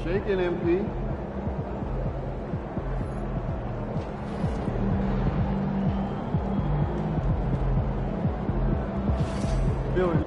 Shaking, MP. Feeling.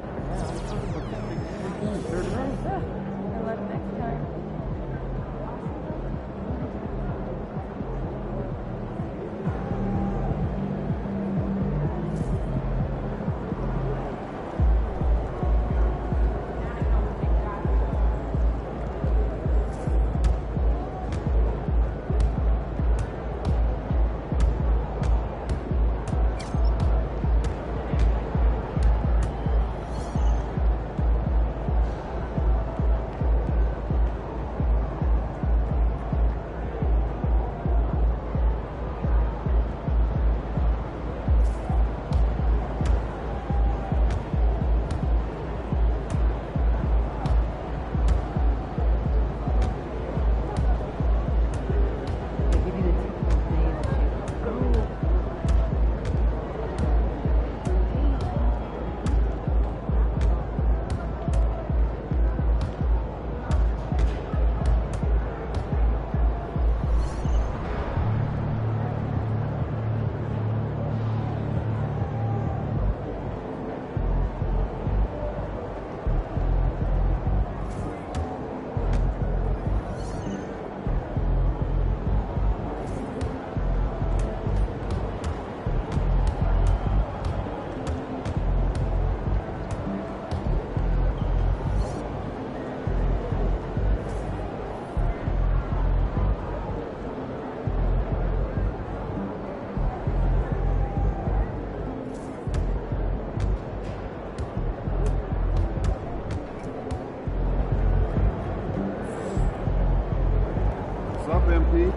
What's up, MP?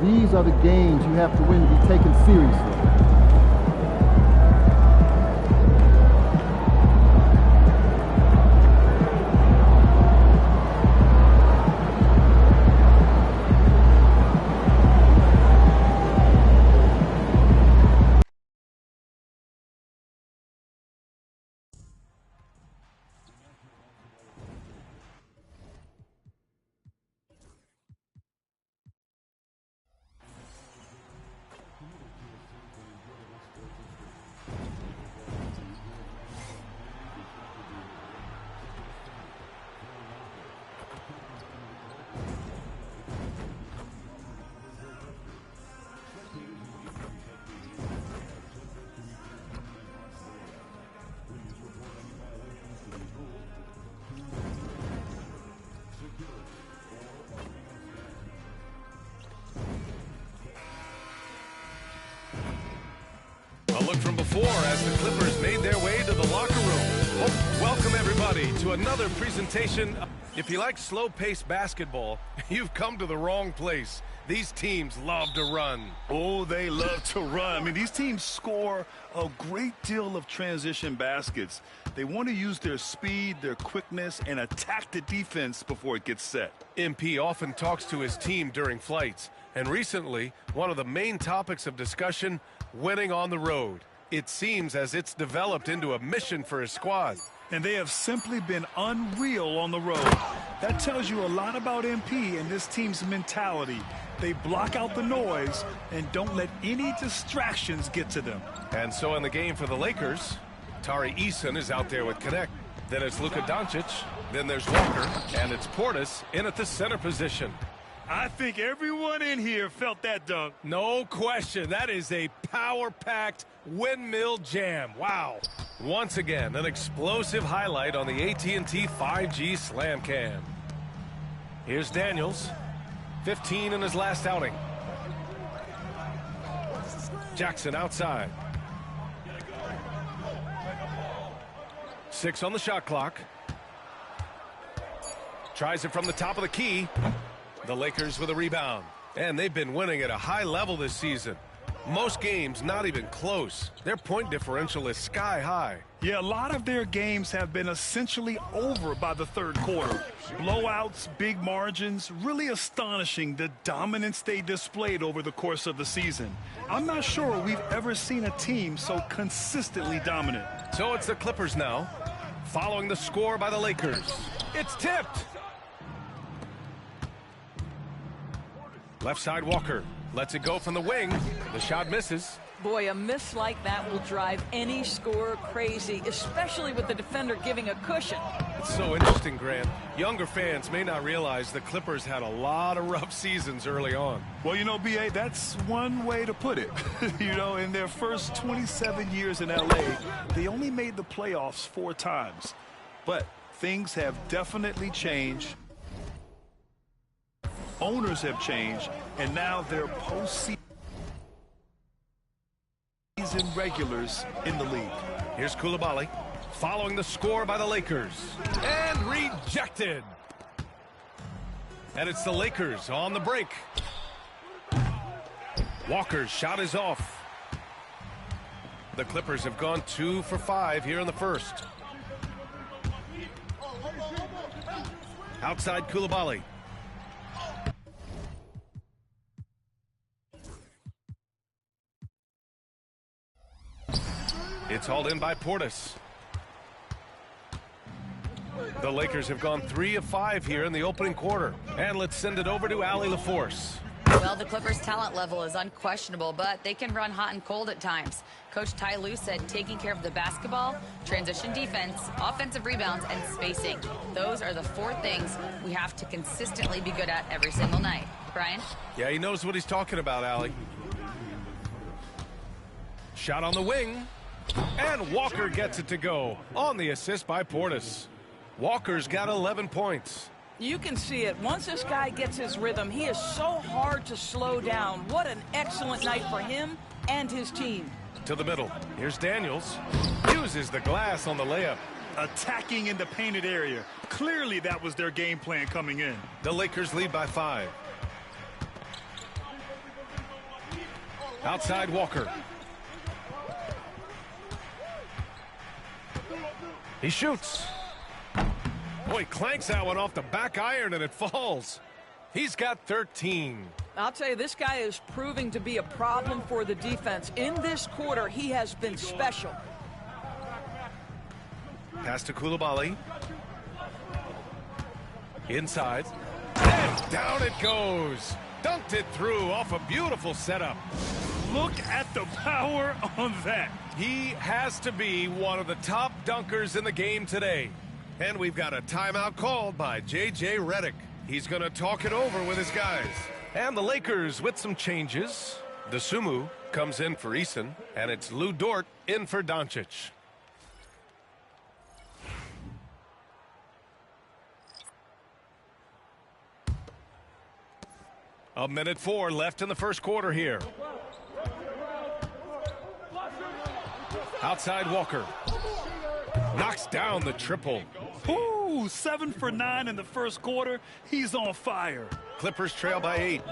These are the games you have to win to be taken seriously. A look from before as the Clippers made their way to the locker room. Welcome, everybody, to another presentation. If you like slow-paced basketball, you've come to the wrong place. These teams love to run. Oh, they love to run. I mean, these teams score a great deal of transition baskets. They want to use their speed, their quickness, and attack the defense before it gets set. MP often talks to his team during flights, and recently, one of the main topics of discussion, winning on the road. It seems as it's developed into a mission for his squad. And they have simply been unreal on the road. That tells you a lot about MP and this team's mentality. They block out the noise and don't let any distractions get to them. And so in the game for the Lakers, Tari Eason is out there with Connect. Then it's Luka Doncic. Then there's Walker. And it's Portis in at the center position. I think everyone in here felt that dunk. No question. That is a power-packed windmill jam. Wow. Once again, an explosive highlight on the AT&T 5G Slam Cam. Here's Daniels. 15 in his last outing. Jackson outside. 6 on the shot clock. Tries it from the top of the key. The Lakers with a rebound. And they've been winning at a high level this season. Most games not even close. Their point differential is sky high. Yeah, a lot of their games have been essentially over by the third quarter. Blowouts, big margins, really astonishing the dominance they displayed over the course of the season. I'm not sure we've ever seen a team so consistently dominant. So it's the Clippers now, following the score by the Lakers. It's tipped. Left side Walker. Lets it go from the wing. The shot misses. Boy, a miss like that will drive any scorer crazy, especially with the defender giving a cushion. It's so interesting, Grant. Younger fans may not realize the Clippers had a lot of rough seasons early on. Well, you know, B.A., that's one way to put it. You know, in their first 27 years in L.A., they only made the playoffs 4 times. But things have definitely changed. Owners have changed, and now they're postseason regulars in the league. Here's Coulibaly following the score by the Lakers. And rejected. And it's the Lakers on the break. Walker's shot is off. The Clippers have gone 2 for 5 here in the first. Outside Coulibaly. It's hauled in by Portis. The Lakers have gone 3 of 5 here in the opening quarter. And let's send it over to Allie LaForce. Well, the Clippers' talent level is unquestionable, but they can run hot and cold at times. Coach Ty Lue said taking care of the basketball, transition defense, offensive rebounds, and spacing. Those are the 4 things we have to consistently be good at every single night. Brian? Yeah, he knows what he's talking about, Allie. Shot on the wing. And Walker gets it to go on the assist by Portis. Walker's got 11 points. You can see it. Once this guy gets his rhythm, he is so hard to slow down. What an excellent night for him and his team. To the middle. Here's Daniels. Uses the glass on the layup. Attacking in the painted area. Clearly that was their game plan coming in. The Lakers lead by 5. Outside Walker. He shoots. Boy, clanks that one off the back iron and it falls. He's got 13. I'll tell you, this guy is proving to be a problem for the defense. In this quarter, he has been special. Pass to Coulibaly. Inside. And down it goes. Dunked it through off a beautiful setup. Look at the power on that. He has to be one of the top dunkers in the game today. And we've got a timeout called by J.J. Redick. He's going to talk it over with his guys. And the Lakers with some changes. Dosunmu comes in for Eason, and it's Lou Dort in for Doncic. A minute 4 left in the first quarter here. Outside Walker. Knocks down the triple. Ooh, 7 for 9 in the first quarter. He's on fire. Clippers trail by 8.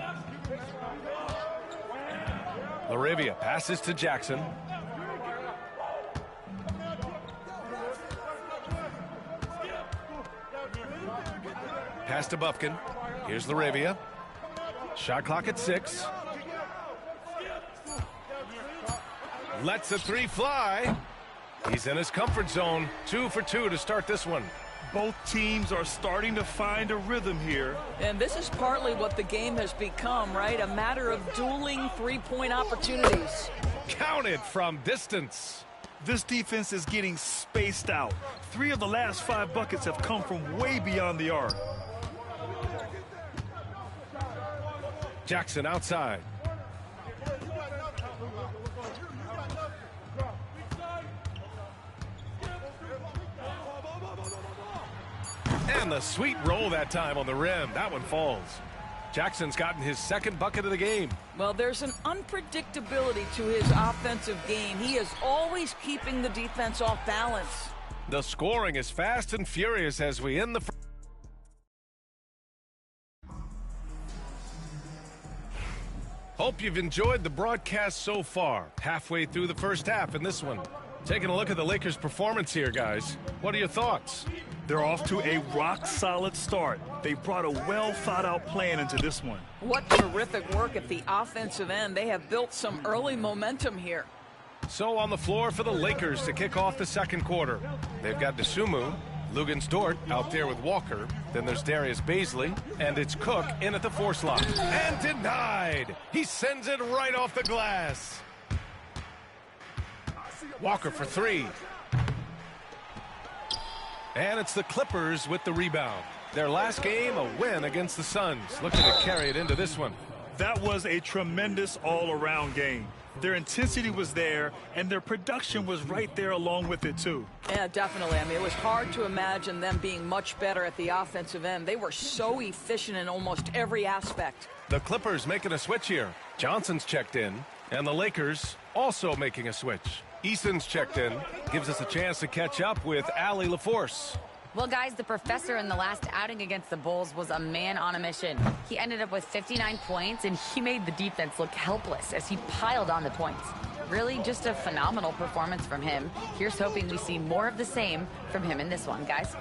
LaRavia passes to Jackson. Pass to Bufkin. Here's LaRavia. Shot clock at 6. Lets a 3 fly. He's in his comfort zone. 2 for 2 to start this one. Both teams are starting to find a rhythm here. And this is partly what the game has become, right? A matter of dueling three-point opportunities. Counted from distance. This defense is getting spaced out. 3 of the last 5 buckets have come from way beyond the arc. Jackson outside. And the sweet roll that time on the rim. That one falls. Jackson's gotten his second bucket of the game. Well, there's an unpredictability to his offensive game. He is always keeping the defense off balance. The scoring is fast and furious as we end the first. Hope you've enjoyed the broadcast so far. Halfway through the first half in this one. Taking a look at the Lakers' performance here, guys. What are your thoughts? They're off to a rock-solid start. They brought a well-thought-out plan into this one. What terrific work at the offensive end. They have built some early momentum here. So on the floor for the Lakers to kick off the second quarter. They've got Dosunmu, Lugens Dort out there with Walker. Then there's Darius Bazley, and it's Cook in at the 4 slot. And denied! He sends it right off the glass. Walker for 3. And it's the Clippers with the rebound. Their last game, a win against the Suns. Looking to carry it into this one. That was a tremendous all-around game. Their intensity was there, and their production was right there along with it, too. Yeah, definitely. I mean, it was hard to imagine them being much better at the offensive end. They were so efficient in almost every aspect. The Clippers making a switch here. Johnson's checked in, and the Lakers also making a switch. Eason's checked in, gives us a chance to catch up with Allie LaForce. Well, guys, the professor in the last outing against the Bulls was a man on a mission. He ended up with 59 points, and he made the defense look helpless as he piled on the points. Really just a phenomenal performance from him. Here's hoping we see more of the same from him in this one, guys.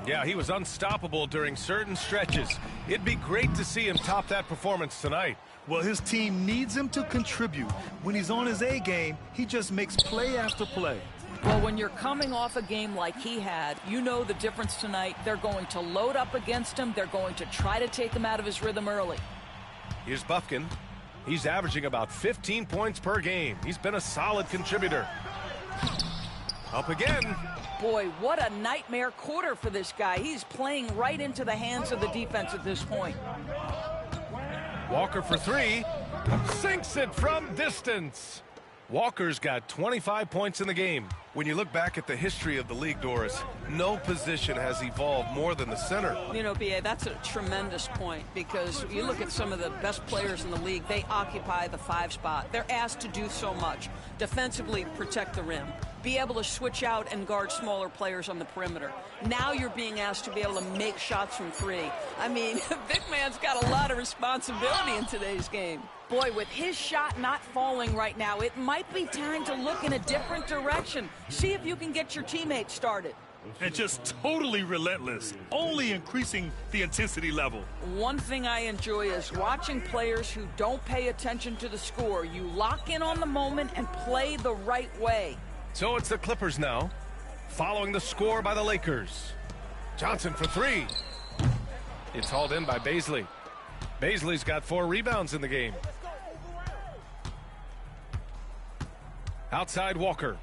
Yeah, he was unstoppable during certain stretches. It'd be great to see him top that performance tonight. Well, his team needs him to contribute. When he's on his A game, he just makes play after play. Well, when you're coming off a game like he had, you know the difference tonight. They're going to load up against him. They're going to try to take him out of his rhythm early. Here's Bufkin. He's averaging about 15 points per game. He's been a solid contributor. Up again. Boy, what a nightmare quarter for this guy. He's playing right into the hands of the defense at this point. Walker for 3. Sinks it from distance. Walker's got 25 points in the game. When you look back at the history of the league, Doris, no position has evolved more than the center. You know, B.A., that's a tremendous point because you look at some of the best players in the league, they occupy the 5 spot. They're asked to do so much. Defensively, protect the rim. Be able to switch out and guard smaller players on the perimeter. Now you're being asked to be able to make shots from 3. I mean, big man's got a lot of responsibility in today's game. Boy, with his shot not falling right now, it might be time to look in a different direction. See if you can get your teammates started. And just totally relentless, only increasing the intensity level. One thing I enjoy is watching players who don't pay attention to the score. You lock in on the moment and play the right way. So it's the Clippers now, following the score by the Lakers. Johnson for 3. It's hauled in by Bazley. Bazley's got 4 rebounds in the game. Outside Walker.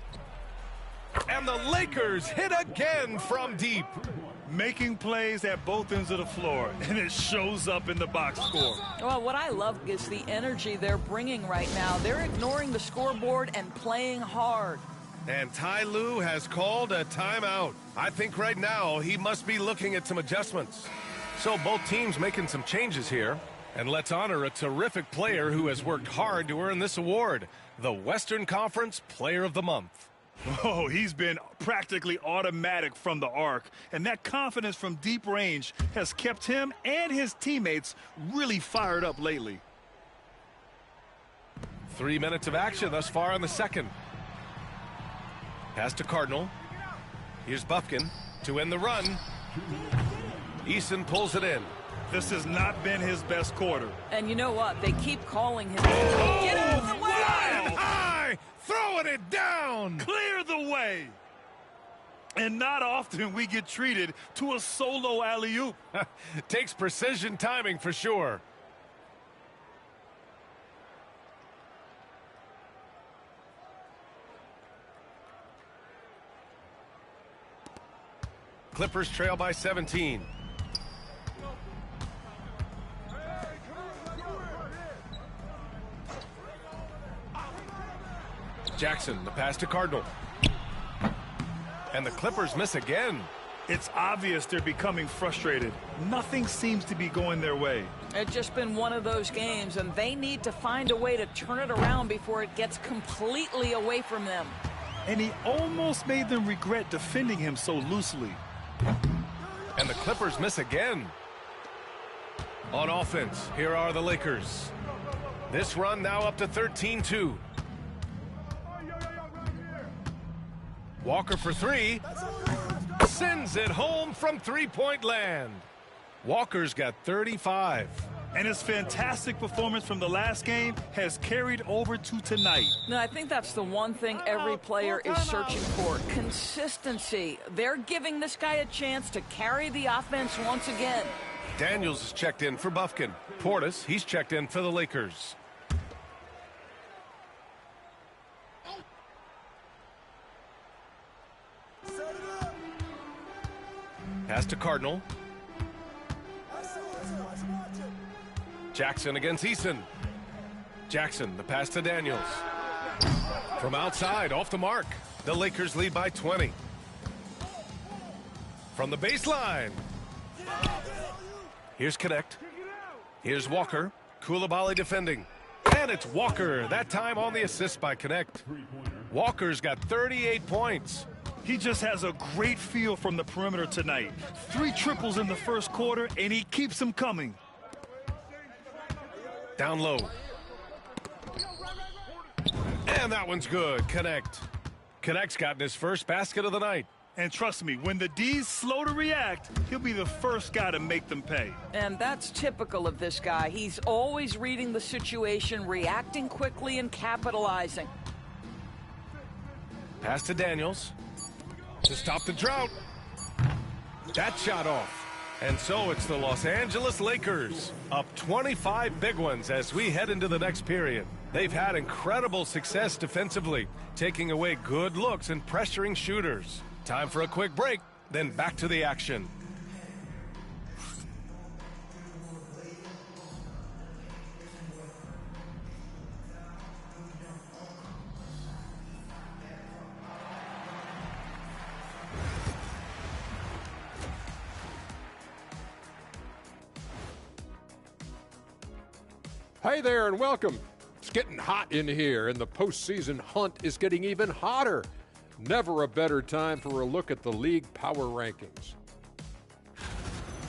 And the Lakers hit again from deep. Making plays at both ends of the floor, and it shows up in the box score. Well, what I love is the energy they're bringing right now. They're ignoring the scoreboard and playing hard. And Ty Lue has called a timeout. I think right now he must be looking at some adjustments. So both teams making some changes here. And let's honor a terrific player who has worked hard to earn this award, the Western Conference Player of the Month. Oh, he's been practically automatic from the arc, and that confidence from deep range has kept him and his teammates really fired up lately. 3 minutes of action thus far in the second. Pass to Cardinal. Here's Bufkin to end the run. Eason pulls it in. This has not been his best quarter. And you know what? They keep calling him. Oh, Get out of the way! Flying high, throwing it down. Clear the way. And not often we get treated to a solo alley-oop. Takes precision timing for sure. Clippers trail by 17. Jackson, the pass to Cardinal. And the Clippers miss again. It's obvious they're becoming frustrated. Nothing seems to be going their way. It's just been one of those games, and they need to find a way to turn it around before it gets completely away from them. And he almost made them regret defending him so loosely. And the Clippers miss again. On offense, here are the Lakers. This run now up to 13-2. Walker for 3. Sends it home from three-point land. Walker's got 35. And his fantastic performance from the last game has carried over to tonight. No, I think that's the one thing every player is searching for. Consistency. They're giving this guy a chance to carry the offense once again. Daniels is checked in for Buffkin. Portis, he's checked in for the Lakers. Pass to Cardinal. Jackson against Eason. Jackson, the pass to Daniels. From outside, off the mark. The Lakers lead by 20. From the baseline. Here's Connect. Here's Walker. Koulibaly defending. And it's Walker, that time on the assist by Connect. Walker's got 38 points. He just has a great feel from the perimeter tonight. 3 triples in the first quarter, and he keeps them coming. Down low. And that one's good. Connect. Connect's gotten his first basket of the night. And trust me, when the D's slow to react, he'll be the first guy to make them pay. And that's typical of this guy. He's always reading the situation, reacting quickly, and capitalizing. Pass to Daniels to stop the drought. That shot off. And so it's the Los Angeles Lakers up 25 big ones as we head into the next period. They've had incredible success defensively, taking away good looks and pressuring shooters. Time for a quick break, then back to the action. Hey there and welcome. It's getting hot in here and the postseason hunt is getting even hotter. Never a better time for a look at the league power rankings.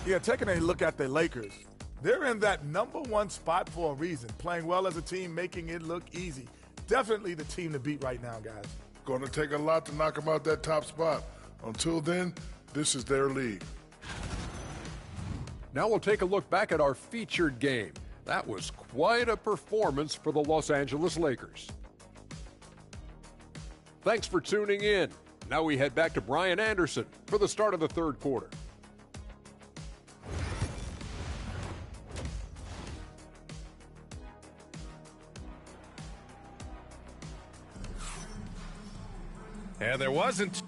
Yeah, taking a look at the Lakers. They're in that #1 spot for a reason. Playing well as a team, making it look easy. Definitely the team to beat right now, guys. Going to take a lot to knock them out that top spot. Until then, this is their league. Now we'll take a look back at our featured game. That was quite a performance for the Los Angeles Lakers. Thanks for tuning in. Now we head back to Brian Anderson for the start of the third quarter. And there wasn't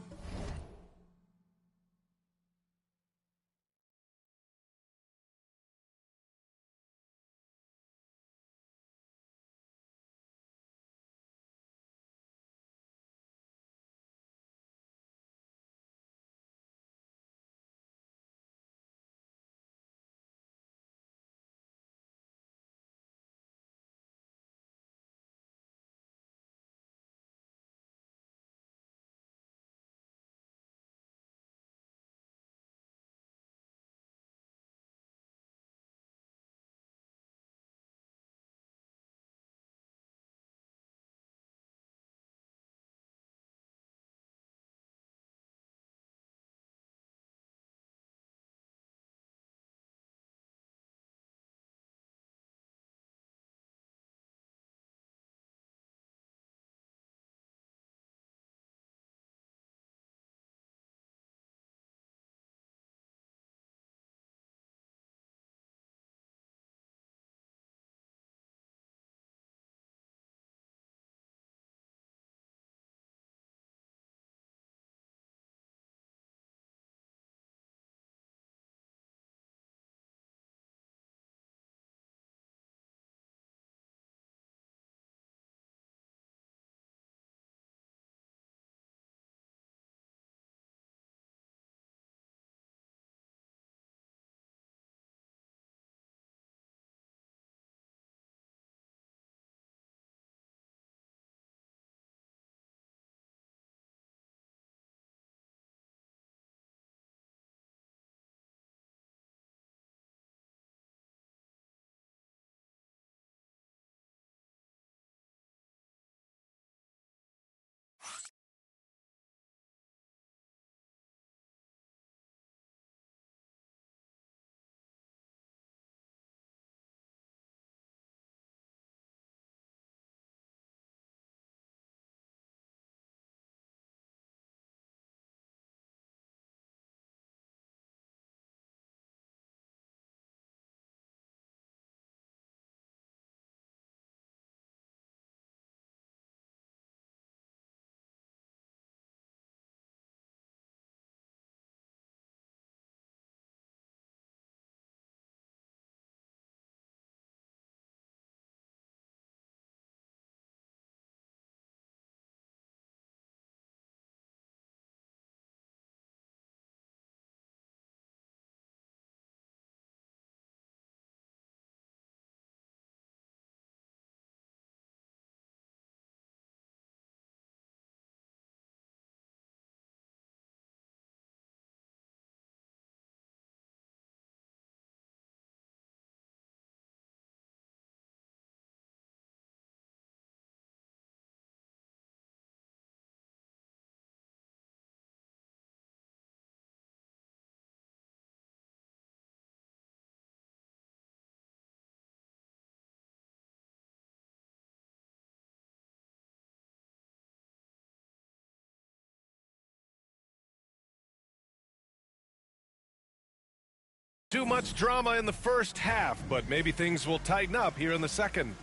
Too much drama in the first half, but maybe things will tighten up here in the second.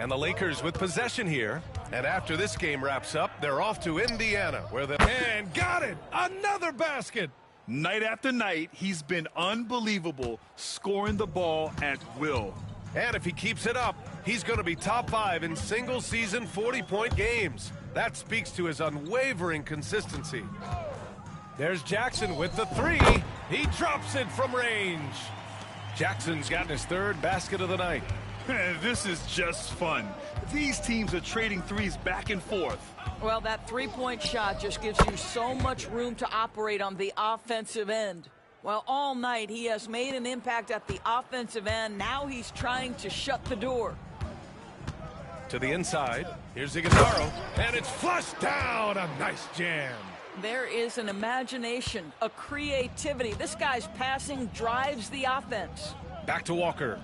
And the Lakers with possession here. And after this game wraps up, they're off to Indiana, where the and got it! Another basket! Night after night, he's been unbelievable, scoring the ball at will. And if he keeps it up, he's going to be top 5 in single-season 40-point games. That speaks to his unwavering consistency. There's Jackson with the 3. He drops it from range. Jackson's gotten his 3rd basket of the night. This is just fun. These teams are trading threes back and forth. Well, that three-point shot just gives you so much room to operate on the offensive end. Well, all night he has made an impact at the offensive end. Now he's trying to shut the door. To the inside. Here's Iguodala. And it's flushed down. A nice jam. There is an imagination, a creativity. This guy's passing drives the offense. Back to Walker.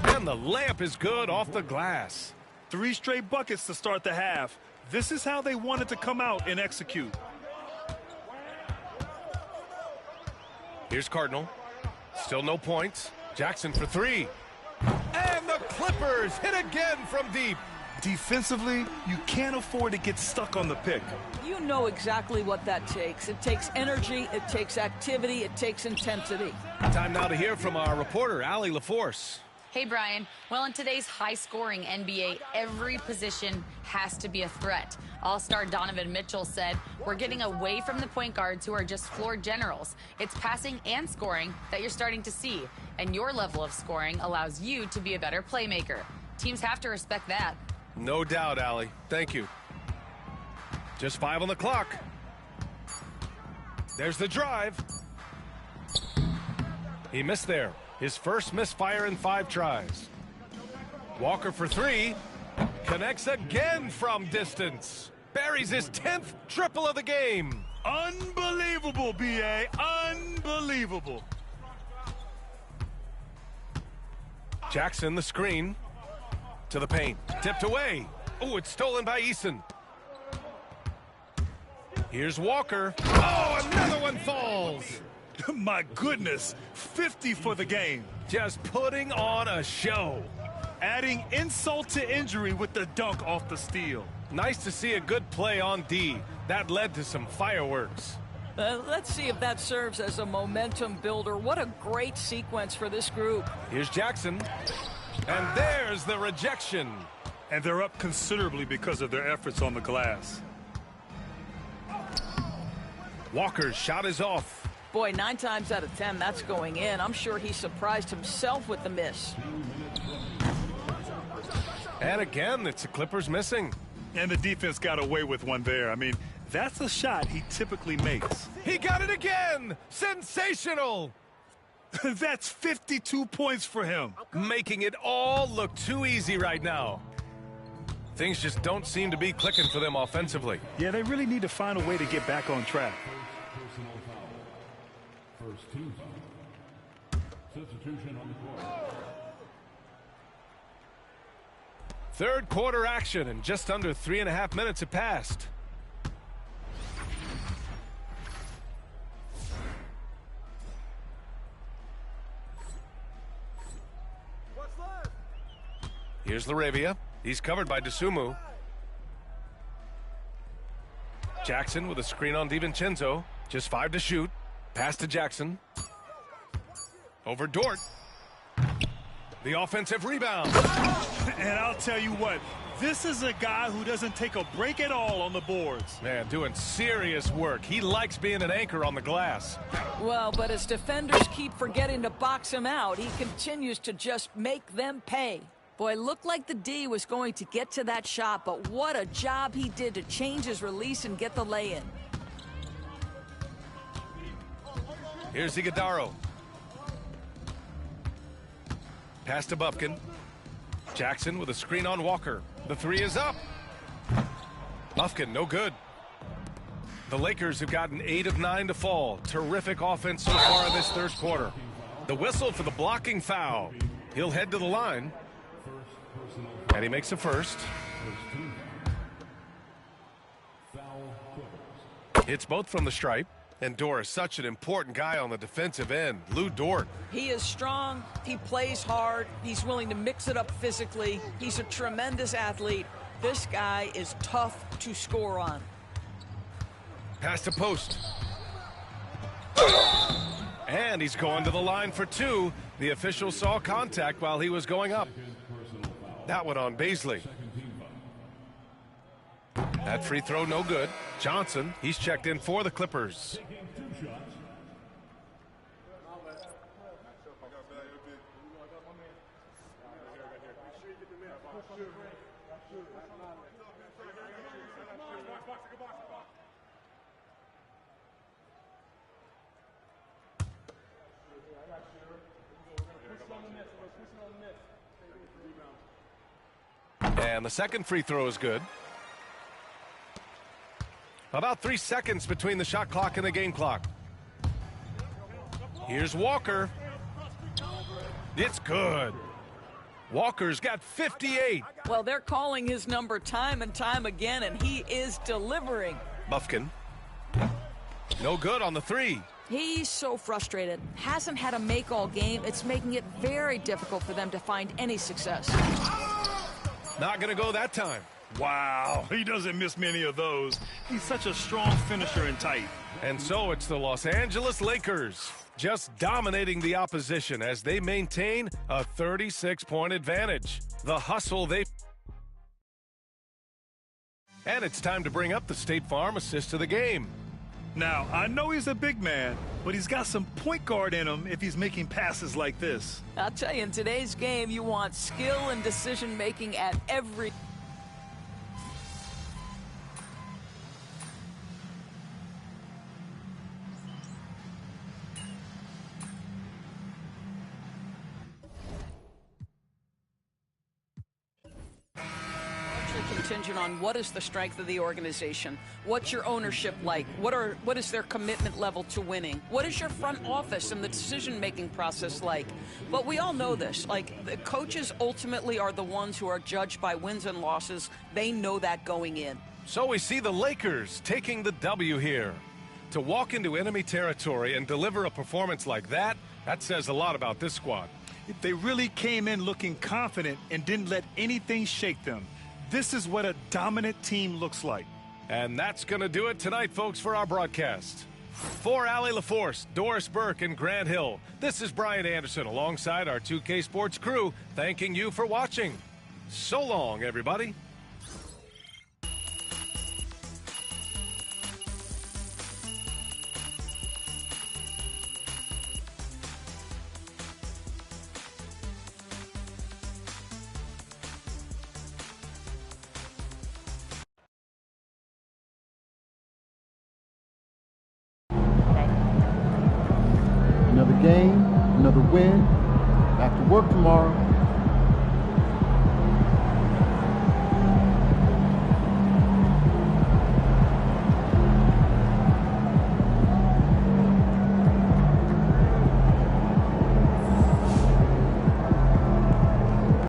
And the layup is good off the glass. 3 straight buckets to start the half. This is how they wanted to come out and execute. Here's Cardinal. Still no points. Jackson for 3. And the Clippers hit again from deep. Defensively, you can't afford to get stuck on the pick. You know exactly what that takes. It takes energy, it takes activity, it takes intensity. Time now to hear from our reporter, Allie LaForce. Hey, Brian. Well, in today's high-scoring NBA, every position has to be a threat. All-star Donovan Mitchell said, "We're getting away from the point guards who are just floor generals. It's passing and scoring that you're starting to see, and your level of scoring allows you to be a better playmaker. Teams have to respect that." No doubt, Allie. Thank you. Just 5 on the clock. There's the drive. He missed there. His first misfire in 5 tries. Walker for 3. Connects again from distance. Buries his 10th triple of the game. Unbelievable, B.A. Unbelievable. Jackson, the screen. To the paint. Tipped away. Oh, it's stolen by Eason. Here's Walker. Oh, another one falls. My goodness, 50 for the game. Just putting on a show. Adding insult to injury with the dunk off the steal. Nice to see a good play on D. That led to some fireworks. Let's see if that serves as a momentum builder. What a great sequence for this group. Here's Jackson. And there's the rejection. And they're up considerably because of their efforts on the glass. Walker's shot is off. Boy, 9 times out of 10, that's going in. I'm sure he surprised himself with the miss. And again, it's the Clippers missing. And the defense got away with one there. I mean, that's a shot he typically makes. He got it again! Sensational! That's 52 points for him. Making it all look too easy right now. Things just don't seem to be clicking for them offensively. Yeah, they really need to find a way to get back on track. First team substitution on the court. Third quarter action, and just under 3.5 minutes have passed. Here's Laravia. He's covered by DeSumo. Jackson with a screen on DiVincenzo. Just 5 to shoot. Pass to Jackson. Over Dort. The offensive rebound. And I'll tell you what, this is a guy who doesn't take a break at all on the boards. Man, doing serious work. He likes being an anchor on the glass. Well, but as defenders keep forgetting to box him out, he continues to just make them pay. Boy, looked like the D was going to get to that shot, but what a job he did to change his release and get the lay-in. Here's Iguodala. Pass to Bufkin. Jackson with a screen on Walker. The 3 is up. Bufkin, no good. The Lakers have gotten 8 of 9 to fall. Terrific offense so far in this third quarter. The whistle for the blocking foul. He'll head to the line. And he makes the first. It's both from the stripe. And Dort is such an important guy on the defensive end. Lou Dort. He is strong. He plays hard. He's willing to mix it up physically. He's a tremendous athlete. This guy is tough to score on. Pass to post. And he's going to the line for two. The official saw contact while he was going up. That one on Bazley. That free throw no good. Johnson, he's checked in for the Clippers. And the second free throw is good. About 3 seconds between the shot clock and the game clock. Here's Walker. It's good. Walker's got 58. Well, they're calling his number time and time again, and he is delivering. Bufkin. No good on the three. He's so frustrated. Hasn't had a make all game. It's making it very difficult for them to find any success. Not going to go that time. Wow, he doesn't miss many of those. He's such a strong finisher and tight. And so it's the Los Angeles Lakers just dominating the opposition as they maintain a 36-point advantage. The hustle they... And it's time to bring up the State Farm assist to the game. Now, I know he's a big man, but he's got some point guard in him if he's making passes like this. I'll tell you, in today's game, you want skill and decision-making at every... Contingent on what is the strength of the organization, what's your ownership like, what is their commitment level to winning, what is your front office and the decision-making process like. But we all know this, like, the coaches ultimately are the ones who are judged by wins and losses. They know that going in. So we see the Lakers taking the W here. To walk into enemy territory and deliver a performance like that, that says a lot about this squad. They really came in looking confident and didn't let anything shake them. This is what a dominant team looks like. And that's going to do it tonight, folks, for our broadcast. For Allie LaForce, Doris Burke, and Grant Hill, this is Brian Anderson alongside our 2K Sports crew, thanking you for watching. So long, everybody. Another game, another win. Back to work tomorrow.